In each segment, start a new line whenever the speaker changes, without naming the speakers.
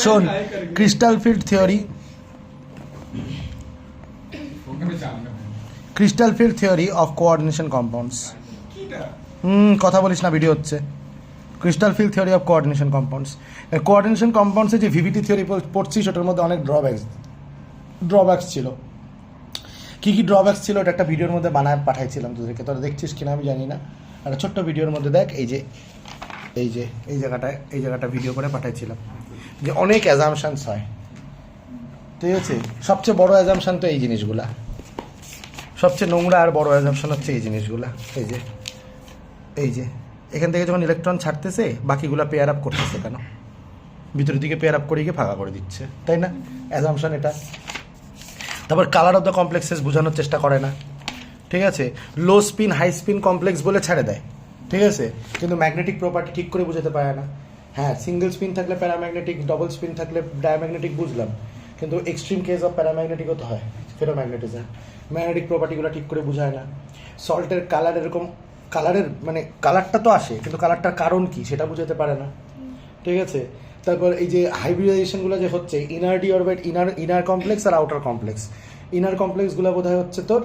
শোন, crystal field theory, crystal field theory of coordination compounds. কথা বলিস না, ভিডিও হচ্ছে। Crystal field theory of coordination compounds. Coordination কম্পাউন্ডসে যে ভিভিটি থিওরি পড়ছিস ওটার মধ্যে অনেক ড্রব্যাকস ছিল। কী কী ড্রব্যাকস ছিল ওটা একটা ভিডিওর মধ্যে বানায় পাঠাইছিলাম তোদেরকে, তোরা দেখছিস কিনা আমি জানি না। একটা ছোট্ট ভিডিওর মধ্যে দেখ, এই জায়গাটা ভিডিও করে পাঠাইছিলাম যে অনেক অ্যাজামশানস হয়, ঠিক আছে। সবচেয়ে বড় অ্যাজামশান তো এই জিনিসগুলা, সবচেয়ে নোংরা আর বড় অ্যাজামশান হচ্ছে এই জিনিসগুলা। এই যে এখান থেকে যখন ইলেকট্রন ছাড়তেছে বাকিগুলো পেয়ার আপ করতেছে কেন? ভিতরের দিকে পেয়ার আপ করে গিয়ে ফাঁকা করে দিচ্ছে, তাই না? অ্যাজামশান এটা। তারপর কালার অফ দ্য কমপ্লেক্সেস বোঝানোর চেষ্টা করে না, ঠিক আছে। Low spin high spin complex বলে ছেড়ে দেয়, ঠিক আছে, কিন্তু ম্যাগনেটিক প্রপার্টি ঠিক করে বুঝাতে পারে না। হ্যাঁ, সিঙ্গেল স্পিন থাকলে প্যারাম্যাগনেটিক, ডবল স্পিন থাকলে ডায়াম্যাগনেটিক বুঝলাম, কিন্তু এক্সট্রিম কেস অফ প্যারাম্যাগনেটিকও তো হয়, ফেরোম্যাগনেটিজম। ম্যাগনেটিক প্রপার্টিগুলো ঠিক করে বোঝায় না। সল্টের কালার এরকম, কালারের মানে কালারটা তো আসে কিন্তু কালারটার কারণ কি সেটা বুঝাতে পারে না, ঠিক আছে। তারপর এই যে হাইব্রিডাইজেশনগুলো যে হচ্ছে inner D orbit, inner complex আর আউটার কমপ্লেক্স। ইনার কমপ্লেক্সগুলো বোধহয় হচ্ছে তোর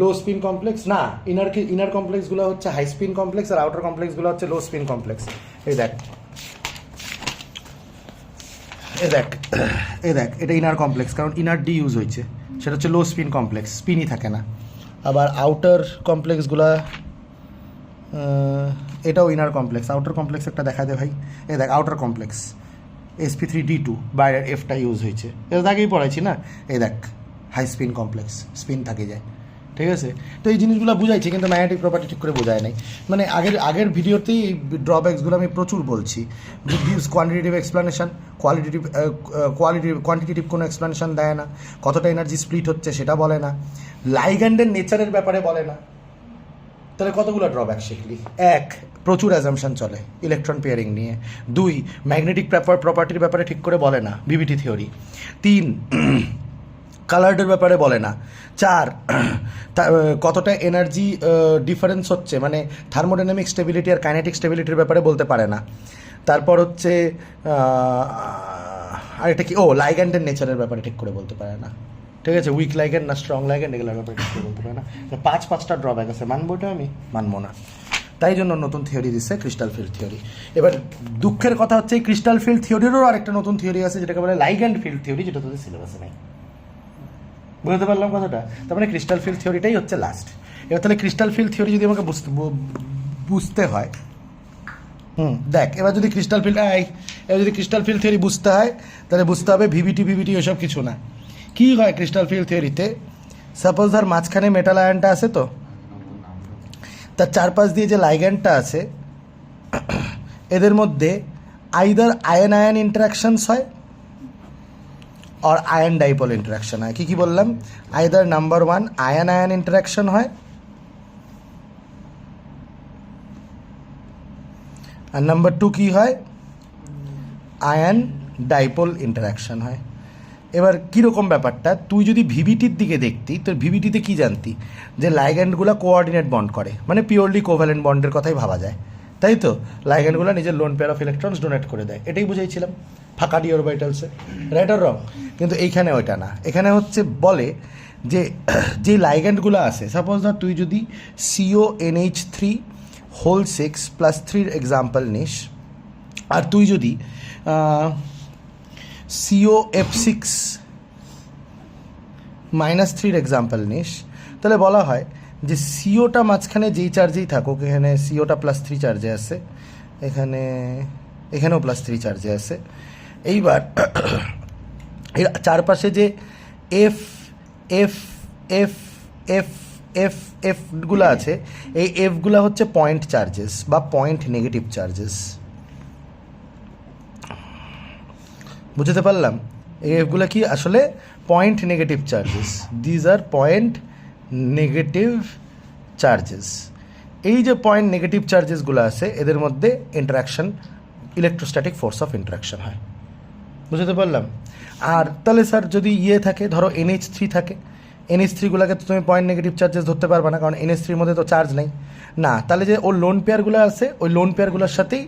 লো স্পিন কমপ্লেক্স, না ইনার কমপ্লেক্সগুলো হচ্ছে হাই স্পিন কমপ্লেক্স আর আউটার কমপ্লেক্সগুলো হচ্ছে লো স্পিন কমপ্লেক্স। এই দেখ এটা ইনার কমপ্লেক্স, কারণ ইনার ডি ইউজ হয়েছে, সেটা হচ্ছে লো স্পিন কমপ্লেক্স, স্পিনই থাকে না। আবার আউটার কমপ্লেক্সগুলা, এটাও ইনার কমপ্লেক্স। আউটার কমপ্লেক্স একটা দেখা দেয় ভাই, এই দেখ আউটার কমপ্লেক্স sp3d2, বাইরের এফটা ইউজ হয়েছে, এটা আগেই পড়াইছি না। এই দেখ হাই স্পিন কমপ্লেক্স, স্পিন থাকে যায়, ঠিক আছে। তো এই জিনিসগুলো বুঝাইছি কিন্তু ম্যাগনেটিক প্রপার্টি ঠিক করে বোঝায় নাই। মানে আগের ভিডিওতেই এই ড্রব্যাকসগুলো আমি প্রচুর বলছি। গিভস কোয়ান্টিটেটিভ এক্সপ্লানেশন, কোয়ান্টিটেটিভ কোনো এক্সপ্লানেশন দেয় না। কতটা এনার্জি স্প্লিট হচ্ছে সেটা বলে না। লাইগ্যান্ডের নেচারের ব্যাপারে বলে না। তাহলে কতগুলো ড্রব্যাক শিখলি? এক, প্রচুর অ্যাজাম্পশন চলে ইলেকট্রন পেয়ারিং নিয়ে। দুই, ম্যাগনেটিক প্রপার্টির ব্যাপারে ঠিক করে বলে না ভিভিটি থিওরি। তিন, কালারের ব্যাপারে বলে না। চার, কতটা এনার্জি ডিফারেন্স হচ্ছে, মানে থার্মোডাইনামিক স্টেবিলিটি আর কাইনেটিক স্টেবিলিটির ব্যাপারে বলতে পারে না। তারপর হচ্ছে আরেকটা কি, লাইগ্যান্ডের নেচারের ব্যাপারে ঠিক করে বলতে পারে না, ঠিক আছে। উইক লাইগ্যান্ড না স্ট্রং লাইগ্যান্ড এগুলোর ব্যাপারে ঠিক করে বলতে পারে না। পাঁচটা ড্রব্যাক আছে, মানবো এটা? আমি মানবো না। তাই জন্য নতুন থিওরি দিচ্ছে ক্রিস্টাল ফিল্ড থিওরি। এবার দুঃখের কথা হচ্ছে এই ক্রিস্টাল ফিল্ড থিওরিরও আরেকটা নতুন থিওরি আছে যেটাকে বলে লাইগ্যান্ড ফিল্ড থিওরি, যেটা তোদের সিলেবাসে নেই। বুঝতে পারলাম কথাটা? তার মানে ক্রিস্টাল ফিল্ড থিওরিটাই হচ্ছে লাস্ট। এবার তাহলে ক্রিস্টাল ফিল্ড থিওরি যদি আমাকে বুঝতে হয়, দেখ এবার যদি ক্রিস্টাল ফিল্ড থিওরি বুঝতে হয় তাহলে বুঝতে হবে ভিভিটি ওসব কিছু না। কী হয় ক্রিস্টাল ফিল্ড থিওরিতে? সাপোজ ধর মাঝখানে মেটাল আয়নটা আছে, তো তার চারপাশ দিয়ে যে লাইগ্যান্ডটা আছে এদের মধ্যে আইদার আয়ন আয়ন ইন্টারাকশনস হয় और आयन डाइपोल इंटरेक्शन है। কি বললাম? Either number one ion ion interaction হয় আর নাম্বার টু কি হয়? আয়ন ডাইপোল ইন্টারাকশন হয়। এবার কীরকম ব্যাপারটা, তুই যদি ভিভিটির দিকে দেখতি, তোর ভিভিটিতে কি জানতি? যে লাইগ্যান্ডগুলো কোঅর্ডিনেট বন্ড করে, মানে পিওরলি কোভ্যালেন্ট বন্ডের কথাই ভাবা যায়, তাই তো। লাইগ্যান্ডগুলো নিজের lone pair of electrons donate করে দেয়, এটাই বুঝাইছিলাম ফাঁকা ডি অরবিটালসে, রাইট আর রং? কিন্তু এইখানে ওইটা না, এখানে হচ্ছে বলে যে লাইগ্যান্ডগুলো আছে, সাপোজ ধর তুই যদি CONH3 এক্সাম্পল নিস, আর তুই যদি COF6 এক্সাম্পল নিস, তাহলে বলা হয় যে সিওটা মাঝখানে যেই চার্জেই থাকুক, এখানে সিওটা +3 চার্জে আছে, এখানেও +3 চার্জে আছে। এইবার এর চারপাশে যে F F F F F এফগুলো আছে, এই এফগুলো হচ্ছে পয়েন্ট চার্জেস বা পয়েন্ট নেগেটিভ চার্জেস। বুঝতে পারলাম? এই এফগুলো কি আসলে point negative charges. These are point negative charges. এই যে পয়েন্ট নেগেটিভ চার্জেসগুলো আছে এদের মধ্যে interaction, electrostatic force of interaction হয়। বুঝতে পারলাম? আর তাহলে স্যার যদি থাকে, ধরো NH3 থাকে, NH3গুলোকে তো তুমি পয়েন্ট নেগেটিভ চার্জেস ধরতে পারবে না, কারণ NH3-র মধ্যে তো চার্জ নেই না। তাহলে যে ওর লোন পেয়ারগুলো আছে, ওই লোন পেয়ারগুলোর সাথেই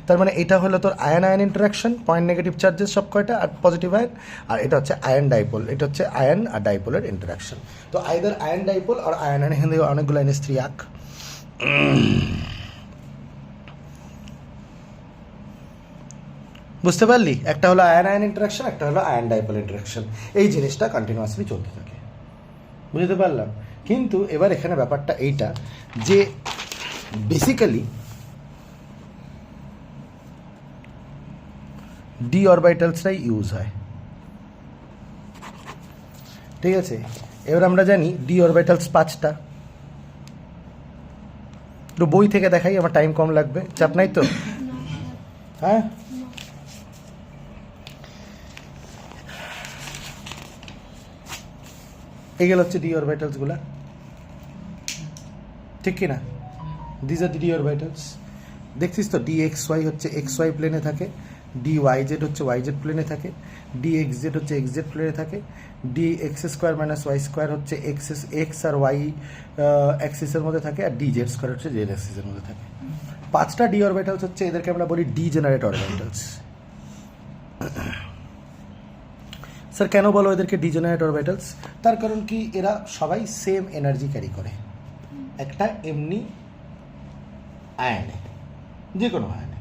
তার মানে এটা হলো তোর ion ion interaction, point negative charges সব কয়টা, আর পজিটিভ আয়ন, আর এটা হচ্ছে আয়ন ডাইপোল, এটা হচ্ছে আয়ন আর ডাইপোলের ইন্টারাকশন। তো আইদার আয়ন ডাইপোল আর আয়ন আয়ন, এখান থেকে অনেকগুলো NH3 আঁক। বুঝতে পারলি? একটা হলো আয়ন আয়ন ইন্টারাকশন, একটা হলো আয়ন ডাইপোল ইন্টারাকশন। এই জিনিসটা কন্টিনিউয়াসলি চলতে থাকে, বুঝতে পারলাম? কিন্তু এবার এখানে ব্যাপারটা এইটা যে বেসিক্যালি ডি অরবাইটালসটাই ইউজ হয়, ঠিক আছে? এবার আমরা জানি ডি অরবাইটালস 5টা। তো বই থেকে দেখাই, আমার টাইম কম লাগবে, চাপ নাই তো? হ্যাঁ, এগুলো হচ্ছে ডি অরবাইটালসগুলা, ঠিক কি না? This are D orbitals. দেখছিস তো, ডি এক্স ওয়াই হচ্ছে এক্স ওয়াই প্লেনে থাকে, ডি ওয়াই জেড হচ্ছে ওয়াই জেড প্লেনে থাকে, ডি এক্স জেড হচ্ছে এক্স জেড প্লেনে থাকে, D X square minus Y square হচ্ছে এক্স আর ওয়াই অ্যাক্সিসের মধ্যে থাকে, আর ডি জেড স্কোয়ার হচ্ছে জেড অ্যাক্সিসের মধ্যে থাকে। 5টা ডি অরবাইটালস হচ্ছে, এদেরকে আমরা বলি ডি জেনারেট অরবাইটালস। স্যার কেন বলো এদেরকে ডিজেনারেট অরবিটালস? তার কারণ কি, এরা সবাই সেম এনার্জি ক্যারি করে একটা এমনি আয়নে, যে কোনো আয়নে।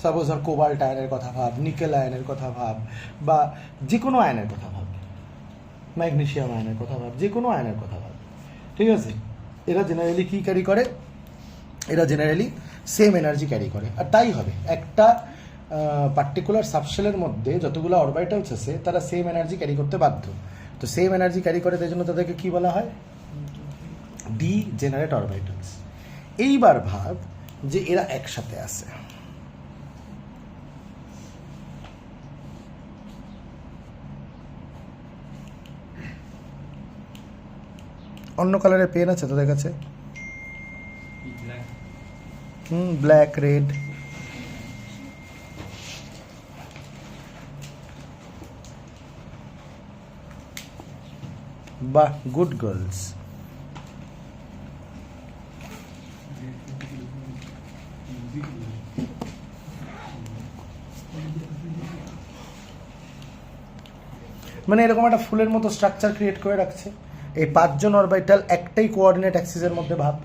সাপোজ ধর কোবাল্ট আয়নের কথা ভাব, নিকেল আয়নের কথা ভাব, বা যে কোনো আয়নের কথা ভাব, ম্যাগনেসিয়াম আয়নের কথা ভাব, যে কোনো আয়নের কথা ভাব, ঠিক আছে? এরা জেনারেলি কী ক্যারি করে? এরা জেনারেলি সেম এনার্জি ক্যারি করে। আর তাই হবে, একটা পার্টিকুলার সাবশেলের মধ্যে যতগুলো অরবিটালস আছে তারা সেম এনার্জি ক্যারি করতে বাধ্য। তো সেম এনার্জি ক্যারি করে, তাই জন্য তাদেরকে কী বলা হয়? D generate orbitals. এইবার ভাব যে এরা একসাথে আছে, অন্য কালারের পেন আছে তোদের কাছে? Black, red. বাহ, গুড গার্লস। মানে এরকম একটা ফুলের মতো স্ট্রাকচার ক্রিয়েট করে রাখছে। এই 5জন অরবিটাল একটাই কোঅর্ডিনেট অ্যাক্সিসের মধ্যে ভাব,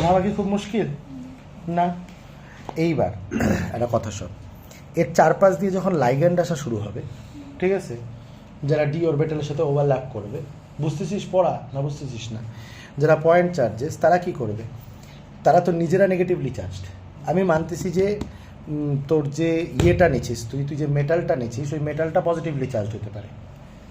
ভাবা কি খুব মুশকিল না? এইবার একটা কথা শোন, এর চারপাশ দিয়ে যখন লাইগ্যান্ড আসা শুরু হবে, ঠিক আছে, যারা ডি অরবিটালের সাথে ওভারল্যাপ করবে, বুঝতেছিস পড়া না বুঝতেছিস না? যারা পয়েন্ট চার্জেস, তারা কি করবে? তারা তো নিজেরা নেগেটিভলি চার্জড। আমি মানতেছি যে তোর যে ইয়েটা নিচ্ছিস তুই যে মেটালটা নিচ্ছিস, ওই মেটালটা পজিটিভলি চার্জ হতে পারে,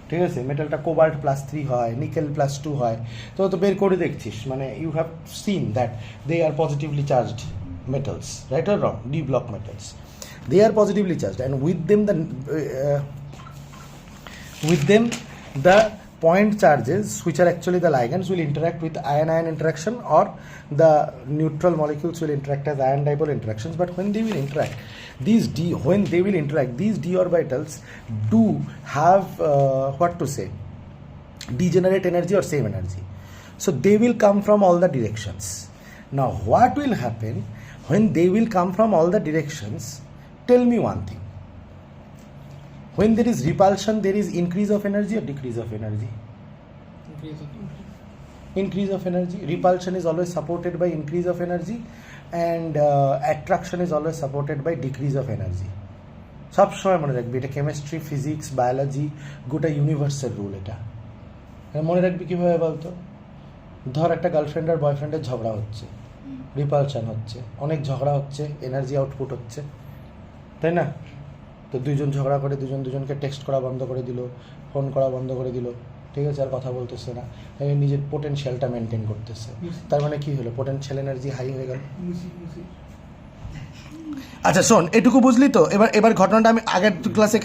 ঠিক আছে? মেটালটা কোবাল্ট +3 হয়, নিকেল +2 হয়, তো বের করে দেখছিস, মানে you have seen that they are positively charged metals, right or wrong? D block metals, they are positively charged, and with them the point charges, which are actually the ligands, will interact with ion-ion interaction, or the neutral molecules will interact as ion dipole interactions. But when they will interact, these d orbitals do have what to say, degenerate energy or same energy, so they will come from all the directions. Now what will happen when they will come from all the directions? Tell me one thing. When there is repulsion, there is increase of energy or decrease of energy? Increase of energy. Repulsion is always supported by increase of energy, and attraction is always supported by decrease of energy. সব সময় মনে রাখবি, এটা chemistry, physics, biology, গোটা ইউনিভার্সের rule. এটা মনে রাখবি কীভাবে বলতো? ধর একটা গার্লফ্রেন্ড আর বয়ফ্রেন্ডের ঝগড়া হচ্ছে, রিপালশন হচ্ছে, অনেক ঝগড়া হচ্ছে, এনার্জি আউটপুট হচ্ছে, তাই না? তো দুইজন ঝগড়া করে দুজনকে টেক্সট করা বন্ধ করে দিল, ফোন করা বন্ধ করে দিল, ঠিক আছে, আর কথা বলতেছে না, নিজের পোটেনশিয়ালটা মেনটেন করতেছে। তার মানে কি হলো? পোটেনশিয়াল এনার্জি হাই হয়ে গেল। আচ্ছা শোন, এটুকু বুঝলি তো? এবার ঘটনাটা আমি আগের ক্লাসে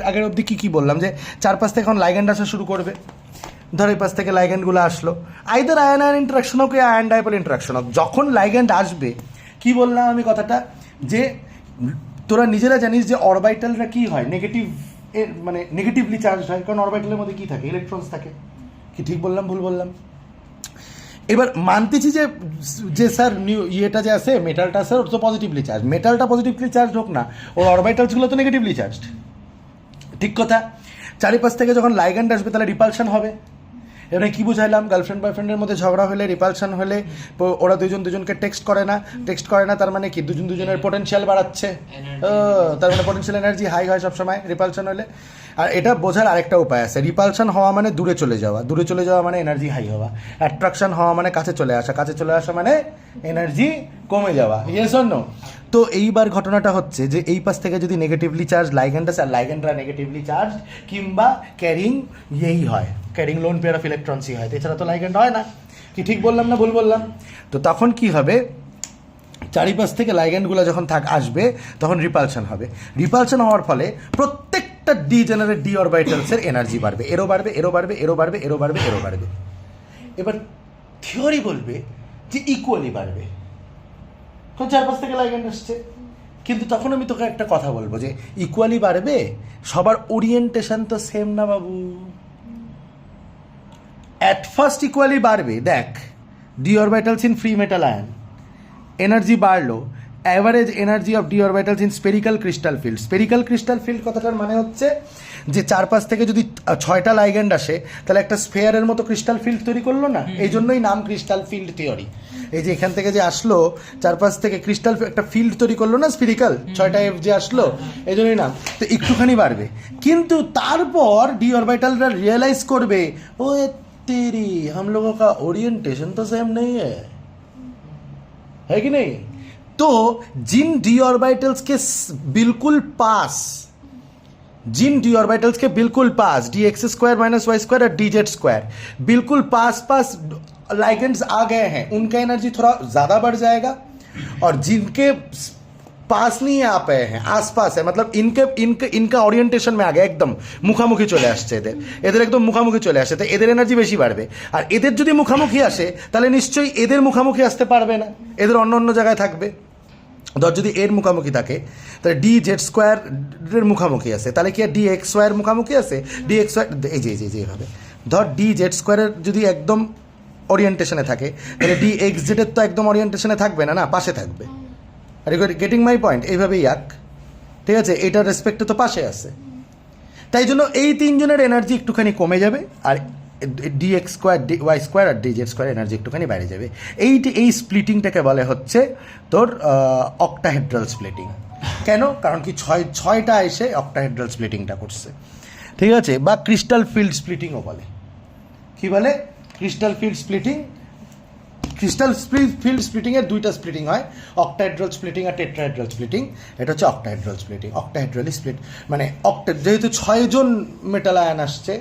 আগের অবধি কি বললাম, যে চারপাশ থেকে এখন লাইগ্যান্ড আসা শুরু করবে। ধর এই পাশ থেকে লাইগ্যান্ডগুলো আসলো, আইদার আয়ন আয়ন ইন্টারাকশন হোক, আয়ন ডাইপোল ইন্টারাকশন হোক। যখন লাইগ্যান্ড আসবে, কি বললাম আমি কথাটা, যে তোরা নিজেরা জানিস যে অরবিটালরা কি হয়, নেগেটিভ এর মানে নেগেটিভলি চার্জ হয়, কারণ অরবিটালের মধ্যে কী থাকে, ইলেকট্রনস থাকে। কি ঠিক বললাম ভুল বললাম? এবার মানতেছি যে স্যার ইয়েটা যে আছে মেটালটা আছে ওর তো পজিটিভলি চার্জ, মেটালটা পজিটিভলি চার্জ হোক না, ওর অরবিটালসগুলো তো নেগেটিভলি চার্জড, ঠিক কথা। চারিপাশ থেকে যখন লাইগ্যান্ড আসবে তাহলে রিপালশন হবে। এবারে কী বুঝাইলাম, গার্লফ্রেন্ড বয়ফ্রেন্ডের মধ্যে ঝগড়া হলে, রিপালশন হলে ওরা দুজনকে টেক্সট করে না, তার মানে কি দুজনের পোটেনশিয়াল বাড়াচ্ছে, তার মানে পোটেনশিয়াল এনার্জি হাই হয় সবসময় রিপালশন হলে। আর এটা বোঝার আরেকটা উপায় আছে, রিপালশন হওয়া মানে দূরে চলে যাওয়া মানে এনার্জি হাই হওয়া, অ্যাট্রাকশন হওয়া মানে কাছে চলে আসা মানে এনার্জি কমে যাওয়া, ইয়েস অর নো? তো এইবার ঘটনাটা হচ্ছে যে এই পাশ থেকে যদি নেগেটিভলি চার্জ লাইগ্যান্ড আছে, আর লাইগ্যান্ডরা নেগেটিভলি চার্জ কিংবা ক্যারিং হয়, ক্যারিং লোন পেয়ার অফ ইলেকট্রনসই হয়, এছাড়া তো লাইগ্যান্ড হয় না। কি ঠিক বললাম না ভুল বললাম? তো তখন কি হবে, চারিপাশ থেকে লাইগ্যান্ডগুলো যখন আসবে তখন রিপালশন হবে। রিপালশন হওয়ার ফলে প্রত্যেকটা ডিজেনারেট ডি অরবিটালসের এনার্জি বাড়বে, এরও বাড়বে। এবার থিওরি বলবে যে ইকুয়ালি বাড়বে, কারণ চারপাশ থেকে লাইগ্যান্ড আসছে। কিন্তু তখন আমি তোকে একটা কথা বলবো যে ইকুয়ালি বাড়বে, সবার ওরিয়েন্টেশন তো সেম না বাবু। অ্যাট ফার্স্ট ইকুয়ালি বাড়বে, দেখ D orbitals in free metal ion energy বাড়লো, average energy of D orbitals in spherical crystal field কথাটার মানে হচ্ছে যে চারপাশ থেকে যদি 6টা লাইগ্যান্ড আসে তাহলে একটা স্ফেয়ারের মতো ক্রিস্টাল ফিল্ড তৈরি করলো না, এই জন্যই নাম ক্রিস্টাল ফিল্ড থিওরি। এই যে এখান থেকে যে আসলো চারপাশ থেকে ক্রিস্টাল একটা ফিল্ড তৈরি করলো না স্ফেরিক্যাল, 6টা এফ যে আসলো, এই জন্যই নাম। তো একটুখানি বাড়বে, কিন্তু তারপর ডি অরবিটালরা রিয়েলাইজ করবে ও तेरी हम लोगों का ओरिएंटेशन तो सेम नहीं है कि नहीं? तो जिन डी ऑर्बिटल्स के बिल्कुल पास D X square minus Y square और डी जेड स्क्वायर बिल्कुल पास लाइगेंड्स आ गए हैं, उनका एनर्जी थोड़ा ज्यादा बढ़ जाएगा, और जिनके पास नहीं आ पाए हैं आसपास है, मतलब इनका ओरिएंटेशन में आ गया, एकदम মুখামুখি চলে আসছে, এদের একদম মুখামুখি চলে আসে, তো এদের এনার্জি বেশি বাড়বে। আর এদের যদি মুখামুখি আসে তাহলে নিশ্চয়ই এদের মুখামুখি আসতে পারবে না, এদের অন্য জায়গায় থাকবে। ধর যদি এর মুখামুখি থাকে তাহলে ডি জেড স্কোয়ারের মুখামুখি আছে, তাহলে কি আর ডি এক্স ওয়াইয়ের মুখামুখি আছে? ডি এক্স ওয়াই এই যে এইভাবে ধর ডি জেড স্কোয়ারের যদি একদম ওরিয়েন্টেশনে থাকে তাহলে ডি এক্স জেডের তো একদম ওরিয়েন্টেশনে থাকবে না, পাশে থাকবে। Are getting my point? এইভাবেই ঠিক আছে, এটার রেসপেক্টে তো পাশে আছে, তাই জন্য এই তিনজনের এনার্জি একটুখানি কমে যাবে, আর D X square D Y square আর ডি জেড স্কোয়ার এনার্জি একটুখানি বেড়ে যাবে। এই স্প্লিটিংটাকে বলে হচ্ছে তোর অক্টাহেড্রাল স্প্লিটিং। কেন? কারণ কি ছয়টা এসে অক্টাহেড্রাল স্প্লিটিংটা করছে, ঠিক আছে, বা ক্রিস্টাল ফিল্ড স্প্লিটিংও বলে। কি বলে? ক্রিস্টাল ফিল্ড স্প্লিটিংয়ের দুইটা স্প্লিটিং হয়, অক্টাহেড্রাল স্প্লিটিং আর টেট্রাহেড্রাল স্প্লিটিং। এটা হচ্ছে অক্টাহেড্রাল স্প্লিটিং, অক্টাহেড্রালি স্প্লিট মানে যেহেতু 6জন মেটাল আয়ন আসছে,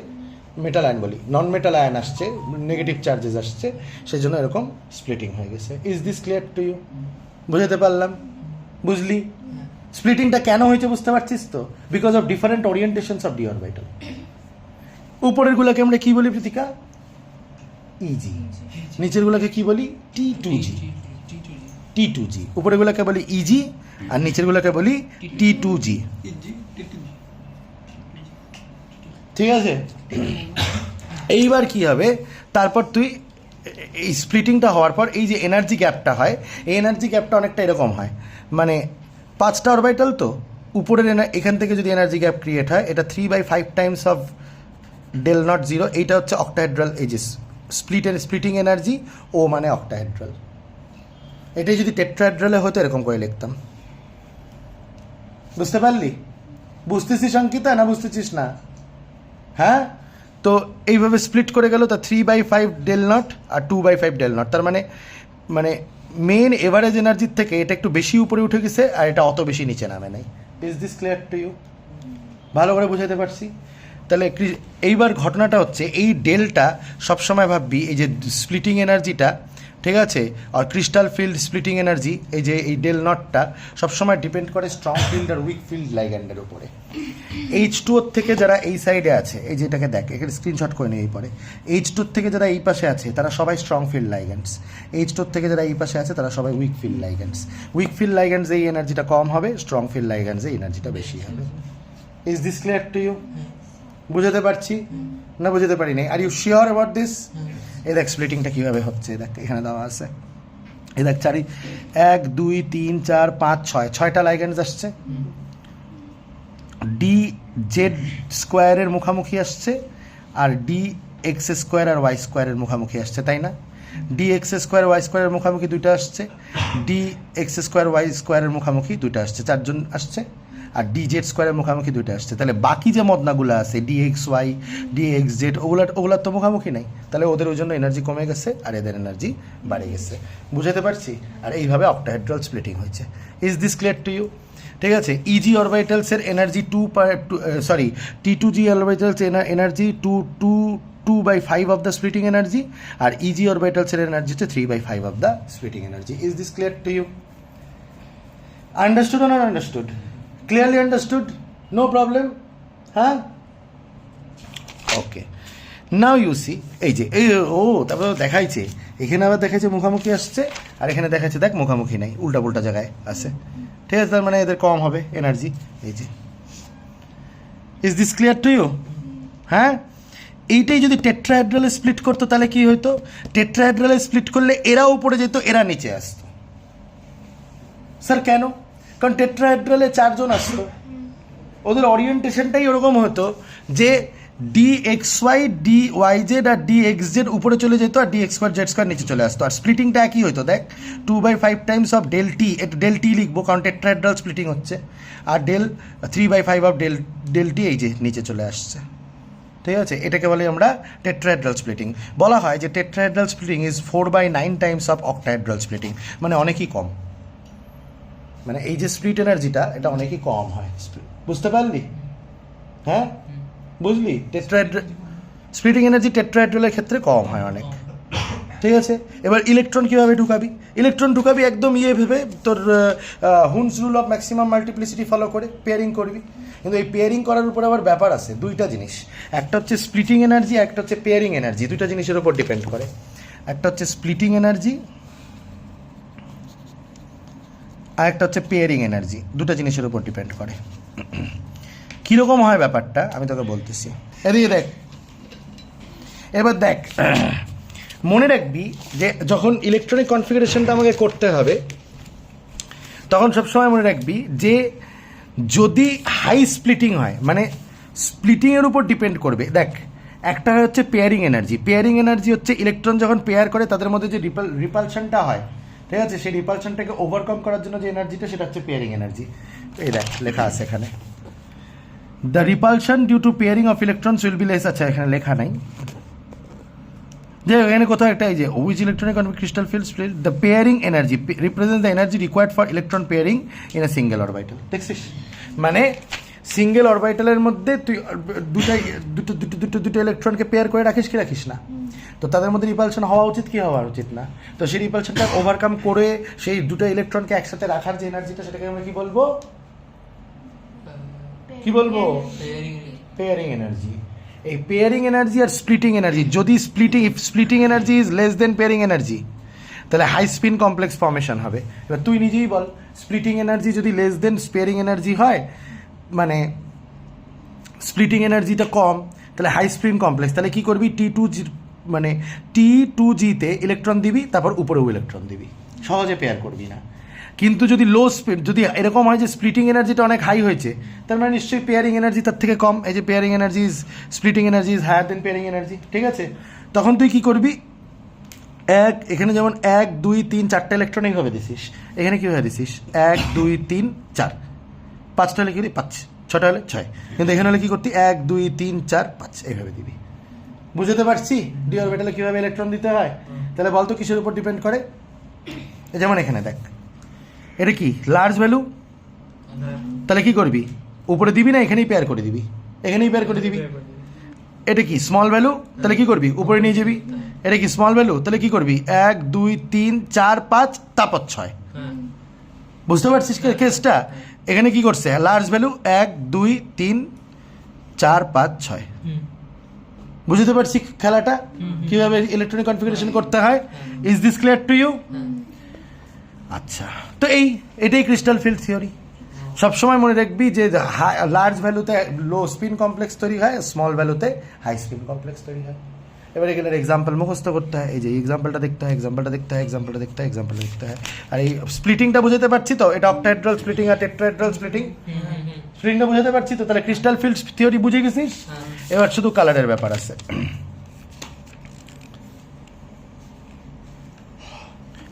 মেটাল আয়ন বলি, নন মেটাল আয়ন আসছে, নেগেটিভ চার্জেস আসছে, সেই জন্য এরকম স্প্লিটিং হয়ে গেছে। Is this clear to you? বুঝাতে পারলাম? বুঝলি? স্প্লিটিংটা কেন হয়েছে বুঝতে পারছিস তো? Because of different orientations of D orbital. উপরেরগুলোকে আমরা কি বলি প্রীতিকা? ইজি। নিচেরগুলোকে কি বলি? T2G। উপরেরগুলোকে বলি ইজি আর নিচেরগুলোকে বলি T2G। ঠিক আছে? এইবার কি হবে, তারপর তুই এই স্প্লিটিংটা হওয়ার পর এই যে এনার্জি গ্যাপটা হয়, এই এনার্জি গ্যাপটা অনেকটা এরকম হয়, মানে 5টা অরবিটাল তো উপরের এখান থেকে যদি এনার্জি গ্যাপ ক্রিয়েট হয়, এটা 3/5 times of del naught zero, এইটা হচ্ছে অক্টাহেড্রাল এই যে স্প্লিটিং এনার্জি, ও মানে অক্টাহেড্রাল। এটাই যদি টেট্রাহেড্রালে হতো এরকম করে লিখতাম। বুঝতে পারলি? বুঝতেছিস অঙ্কিতা না বুঝতেছিস না? হ্যাঁ, তো এইভাবে স্প্লিট করে গেল, তা 3/5 ডেল নট আর 2/5 ডেল নট, তার মানে মেন এভারেজ এনার্জির থেকে এটা একটু বেশি উপরে উঠে গেছে আর এটা অত বেশি নিচে নামে নাই। Is this clear to you? ভালো করে বুঝাতে পারছি? তাহলে এইবার ঘটনাটা হচ্ছে এই ডেলটা সবসময় ভাববি এই যে স্প্লিটিং এনার্জিটা, ঠিক আছে, আর ক্রিস্টাল ফিল্ড স্প্লিটিং এনার্জি, এই যে এই ডেল নটটা সবসময় ডিপেন্ড করে স্ট্রং ফিল্ড আর উইক ফিল্ড লাইগ্যান্ডের উপরে। H2 থেকে যারা এই সাইডে আছে, এই যে এটাকে দেখ, এখানে স্ক্রিনশট করে নিয়ে পরে, H2 থেকে যারা এই পাশে আছে তারা সবাই স্ট্রং ফিল্ড লাইগ্যান্ডস, H2 থেকে যারা এই পাশে আছে তারা সবাই উইক ফিল্ড লাইগ্যান্ডস। উইক ফিল্ড লাইগ্যান্ডস এই এনার্জিটা কম হবে, স্ট্রং ফিল্ড লাইগ্যান্ডস এই এনার্জিটা বেশি হবে। Is this clear to you? বুঝতে পারছি না বুঝতে পারি নাই? Are you sure about this? এই দেখ স্প্লিটিংটা কীভাবে হচ্ছে, দেখ এখানে দেওয়া আছে, এই দেখ 1 2 3 4 5 6 6টা লাইগ্যান্ডস আসছে, ডি জেড স্কোয়ারের মুখামুখি আসছে, আর ডি এক্স স্কোয়ার আর ওয়াই স্কোয়ারের মুখামুখি আসছে, তাই না? ডি এক্স স্কোয়ার ওয়াই স্কোয়ারের মুখামুখি দুইটা আসছে, ডি এক্স স্কোয়ার ওয়াই স্কোয়ারের মুখামুখি দুইটা আসছে, 4 জন আসছে, আর ডি জেড স্কোয়ারের মুখামুখি দুইটা আসছে। তাহলে বাকি যে মদনাগুলো আছে D X Y D X Z ওগুলার তো মুখামুখি নাই, তাহলে ওদের ওই জন্য এনার্জি কমে গেছে আর এদের এনার্জি বাড়ে গেছে। বুঝতে পারছি? আর এইভাবে অক্টাহেড্রাল স্প্লিটিং হয়েছে। Is this clear to you? ঠিক আছে। ইজি অরবিটালসের energy T2G orbitals energy 2/5 of the splitting energy, আর ইজি অরবিটালসের এনার্জি হচ্ছে 3/5 of the splitting energy. Is this clear to you? Understood or not understood? Clearly understood? No problem? হ্যাঁ, ওকে। Now you C, এই যে তারপরে দেখাইছে, এখানে আবার দেখাইছে মুখামুখি আসছে, আর এখানে দেখাচ্ছে দেখ মুখামুখি নাই, উল্টা জায়গায় আছে। ঠিক আছে, তার মানে এদের কম হবে এনার্জি। এই যে, is this clear to you? হ্যাঁ, এইটাই যদি টেট্রাহেড্রালে স্প্লিট করতো তাহলে কি হইতো? টেট্রাহেড্রালে স্প্লিট করলে এরা উপরে যেত, এরা নিচে আসতো। স্যার কেন? কারণ টেট্রাহেড্রালে 4 জন আসতো, ওদের ওরিয়েন্টেশনটাই ওরকম হতো যে D X Y D Y Z আর ডি এক্স জেড উপরে চলে যেত, আর D X square Z square নিচে চলে আসতো। আর স্প্লিটিংটা একই হতো, দেখ 2/5 টাইমস অফ ডেল টি লিখবো কারণ টেট্রাহেড্রাল স্প্লিটিং হচ্ছে, আর 3/5 অফ ডেল টি এই যে নিচে চলে আসছে। ঠিক আছে, এটাকে বলি আমরা টেট্রাহেড্রাল স্প্লিটিং। বলা হয় যে tetrahedral splitting is 4/9 Times of octahedral splitting, মানে অনেকই কম, মানে এই যে স্প্লিট এনার্জিটা এটা অনেকই কম হয়। বুঝতে পারলি? হ্যাঁ, বুঝলি? স্প্লিটিং এনার্জি টেট্রাহেড্রালের ক্ষেত্রে কম হয় অনেক। ঠিক আছে, এবার ইলেকট্রন কীভাবে ঢুকাবি? ইলেকট্রন ঢুকাবি একদম ভেবে তোর Huns rule of maximum multiplicity follow করে পেয়ারিং করবি। কিন্তু এই পেয়ারিং করার উপর আবার ব্যাপার আছে, দুইটা জিনিস, একটা হচ্ছে স্প্লিটিং এনার্জি, একটা হচ্ছে পেয়ারিং এনার্জি। দুইটা জিনিসের উপর ডিপেন্ড করে, একটা হচ্ছে স্প্লিটিং এনার্জি আর একটা হচ্ছে পেয়ারিং এনার্জি। দুটো জিনিসের উপর ডিপেন্ড করে। কীরকম হয় ব্যাপারটা আমি তোকে বলতেছি। এদিকে দেখ, এবার দেখ, মনে রাখবি যে যখন ইলেকট্রনিক কনফিগারেশনটা আমাকে করতে হবে তখন সবসময় মনে রাখবি যে যদি হাই স্প্লিটিং হয়, মানে স্প্লিটিংয়ের উপর ডিপেন্ড করবে। দেখ, একটা হচ্ছে পেয়ারিং এনার্জি। পেয়ারিং এনার্জি হচ্ছে ইলেকট্রন যখন পেয়ার করে তাদের মধ্যে যে রিপালশনটা হয়, ঠিক আছে, সেই রিপালশনটাকে ওভারকাম করার জন্য যে এনার্জিটা সেটা হচ্ছে পেয়ারিং এনার্জি। এই দেখ লেখা আছে এখানে, the repulsion due to pairing of electrons will be less. আচ্ছা, এখানে লেখা নাই যে এখানে কোথাও একটা, এই যে which electronic crystal field split the pairing energy represent the energy required for electron pairing in a single orbital. দেখছিস, মানে সিঙ্গেল অরবিটালের মধ্যে তুই দুটো ইলেকট্রনকে পেয়ার করে রাখিস কি রাখিস না, তো তাদের মধ্যে রিপালশন হওয়া উচিত কি হওয়া উচিত না? তো সেই রিপালশনটা ওভারকাম করে সেই দুটো ইলেকট্রনকে একসাথে রাখার যে এনার্জিটা সেটাকে আমরা কি বলবো? Pairing energy. এই পেয়ারিং এনার্জি আর স্প্লিটিং এনার্জি, যদি splitting energy is less than pairing energy তাহলে হাই স্পিন কমপ্লেক্স ফর্মেশন হবে। এবার তুই নিজেই বল, স্প্লিটিং এনার্জি যদি লেস দেন পেয়ারিং এনার্জি হয়, মানে স্প্লিটিং এনার্জিটা কম, তাহলে হাই স্পিন কমপ্লেক্স, তাহলে কি করবি? T2G-তে ইলেকট্রন দিবি, তারপর উপরেও ইলেকট্রন দিবি, সহজে পেয়ার করবি না। কিন্তু যদি লো স্পিড, যদি এরকম হয় যে স্প্লিটিং এনার্জিটা অনেক হাই হয়েছে, তার মানে নিশ্চয়ই পেয়ারিং এনার্জি তার থেকে কম। এই যে pairing energy is splitting energy is higher than pairing energy. ঠিক আছে, তখন তুই কি করবি? এখানে যেমন 1 2 3 4টা ইলেকট্রন এইভাবে দিছিস, এখানে কীভাবে দিছিস? 1 2 3 4, 5টা হলে কি 5, 6টা হলে 6, কিন্তু এখানে হলে কি করতি? 1 2 3 4 5 এইভাবে দিবি। বুঝতে পারছি ডি অরবিটালে কীভাবে ইলেকট্রন দিতে হয়? তাহলে বলতো কিসের উপর ডিপেন্ড করে? যেমন এখানে দেখ, এটা কি লার্জ ভ্যালু, তাহলে কি করবি? উপরে দিবি না এখানেই পেয়ার করে দিবি, এখানেই পেয়ার করে দিবি। এটা কি স্মল ভ্যালু, তাহলে কি করবি? উপরে নিয়ে যাবি। এটা কি স্মল ভ্যালু, তাহলে কি করবি? 1 2 3 4 5 তারপর 6। বুঝতে পারছিস কেসটা? এখানে কি করছে? Large value 1 2 3 4 5 6। বুঝতে পারছি খেলাটা কিভাবে ইলেকট্রনিক কনফিগারেশন করতে হয়? Is this clear to you? আচ্ছা, তো এটাই ক্রিস্টাল ফিল্ড থিওরি। সবসময় মনে রাখবি যে লার্জ ভ্যালুতে লো স্পিন কমপ্লেক্স তৈরি হয়, স্মল ভ্যালুতে হাই স্পিন কমপ্লেক্স তৈরি হয়। এবার এগুলোর এক্সাম্পল মুখস্থ করতে হয়, এই যে এক্সাম্পলটা দেখতে হয়, এক্সাম্পলটা দেখতে হয়, এক্সাম্পলটা দেখতে হয়, এক্সাম্পলটা দেখতে হয়। আর এই স্প্লিটিংটা বুঝতে পারছি তো, এটা অক্টাহেড্রাল স্প্লিটিং আর টেট্রাহেড্রাল স্প্লিটিং, স্প্লিটিংটা বুঝতে পারছি তো। তাহলে ক্রিস্টাল ফিল্ড থিওরি বুঝে গেছিস, এবার শুধু কালারের ব্যাপার আছে।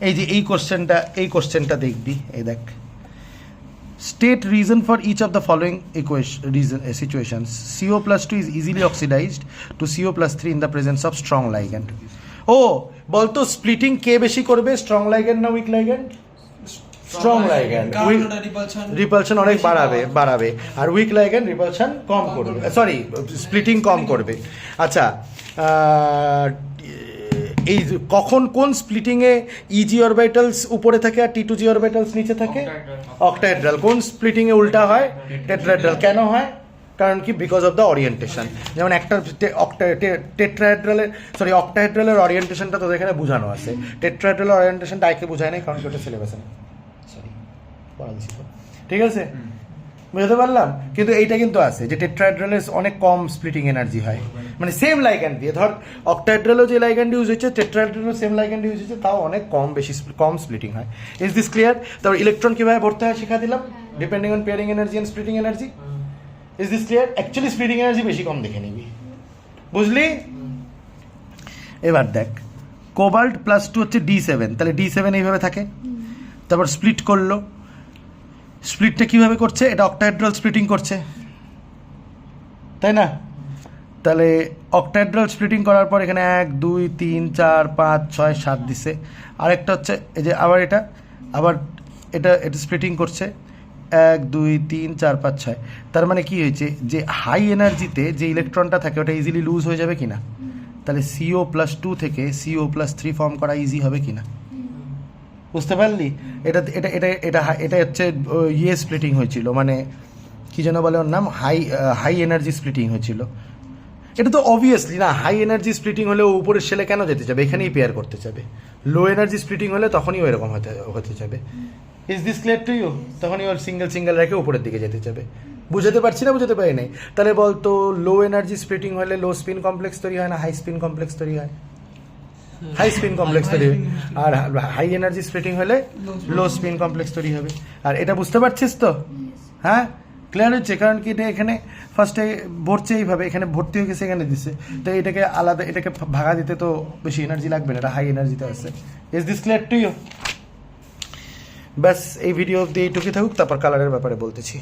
এই যে এই কোশ্চেনটা দেখবি, এই দেখ, state reason for each of the following situations. CO+2 is easily oxidized to CO+3 in the presence of strong ligand. ও বলতো স্প্লিটিং কে বেশি করবে, স্ট্রং লাইগ্যান্ড না উইক লাইগ্যান্ড? স্ট্রং লাইগ্যান্ড রিপালশন অনেক বাড়াবে, আর উইক লাইগ্যান্ড রিপালশন কম করবে, সরি স্প্লিটিং কম করবে। আচ্ছা, এই কখন কোন স্প্লিটিংয়ে ইজি অরবিটালস উপরে থাকে আর T2G অরবিটালস নিচে থাকে? অক্টাহেড্রাল। কোন স্প্লিটিংয়ে উল্টা হয়? টেট্রাহেড্রাল। কেন হয়? কারণ কি? Because of the orientation. যেমন একটা অক্টাহেড্রালের অরিয়েন্টেশনটা তোদের এখানে বোঝানো আছে, টেট্রাহেড্রালের অরিয়েন্টেশনটা আইকে বোঝায় নাই, কারণ কি ওটা সিলেবাসে নেই, সরি পড়া দিছি তো, ঠিক আছে, বুঝতে পারলাম। কিন্তু এইটা কিন্তু আছে যে টেট্রাহেড্রালের অনেক কম স্প্লিটিং এনার্জি হয়, মানে সেম লাইগ্যান্ড দিয়ে, ধর অক্টাহেড্রালও যে লাইগ্যান্ড ইউজ হচ্ছে, টেট্রাহেড্রালও সেম লাইগ্যান্ড ইউজ হচ্ছে, তাও অনেক কম স্প্লিটিং হয়। Is this clear? তারপর ইলেকট্রন কিভাবে ভরতে হয় শিখা দিলাম, depending on pairing energy and splitting energy. Is this clear? Actually splitting energy বেশি কম দেখে নিবি, বুঝলি? এবার দেখ, কোবাল্ট+2 হচ্ছে D7, তাহলে D7 এইভাবে থাকে, তারপর স্প্লিট করলো, স্প্লিটটা কিভাবে করছে? এটা অক্টাহেড্রাল স্প্লিটিং করছে, তাই না? তাহলে অক্টাহেড্রাল স্প্লিটিং করার পর এখানে 1 2 3 4 5 6 7 দিছে। আরেকটা হচ্ছে এই যে আবার এটা স্প্লিটিং করছে 1 2 3 4 5 6। তার মানে কি হয়েছে, যে হাই এনার্জিতে যে ইলেকট্রনটা থাকে ওটা ইজিলি লুজ হয়ে যাবে কিনা? তাহলে CO+2 থেকে CO+3 ফর্ম করা ইজি হবে কিনা? বুঝতে পারলি? এটা হচ্ছে ইয়ে স্প্লিটিং হয়েছিল, মানে কি যেন বলে ওর নাম, হাই এনার্জি স্প্লিটিং হয়েছিল। এটা তো অবভিয়াসলি না, হাই এনার্জি স্প্লিটিং হলে ও উপরের শেলে কেন যেতে যাবে, এখানেই পেয়ার করতে যাবে। লো এনার্জি স্প্লিটিং হলে তখনই এরকম হতে যাবে। Is this clear to you? তখনই ওর সিঙ্গেল রেখে উপরের দিকে যেতে যাবে। বুঝতে পারছি না, বুঝতে পারি নাই? তাহলে বলতো লো এনার্জি স্প্লিটিং হলে লো স্পিন কমপ্লেক্স তৈরি হয় না হাই স্পিন কমপ্লেক্স তৈরি হয়? হাই স্পিন কমপ্লেক্স তৈরি হয়। আর হাই এনার্জি স্প্লিটিং হলে লো স্পিন কমপ্লেক্স তৈরি হবে। আর এটা বুঝতে পারছিস তো? হ্যাঁ, ক্লিয়ার হচ্ছে? কারণ কি এটা এখানে ফার্স্টে ভরছে এইভাবে, এখানে ভর্তি হয়ে গেছে, এখানে দিচ্ছে, তো এটাকে আলাদা, এটাকে ভাগা দিতে তো বেশি এনার্জি লাগবে না, এটা হাই এনার্জিতে আছে। Is this clear to you? ব্যাস, এই ভিডিও দিয়ে এইটুকুই থাকুক, তারপর কালারের ব্যাপারে বলতেছি।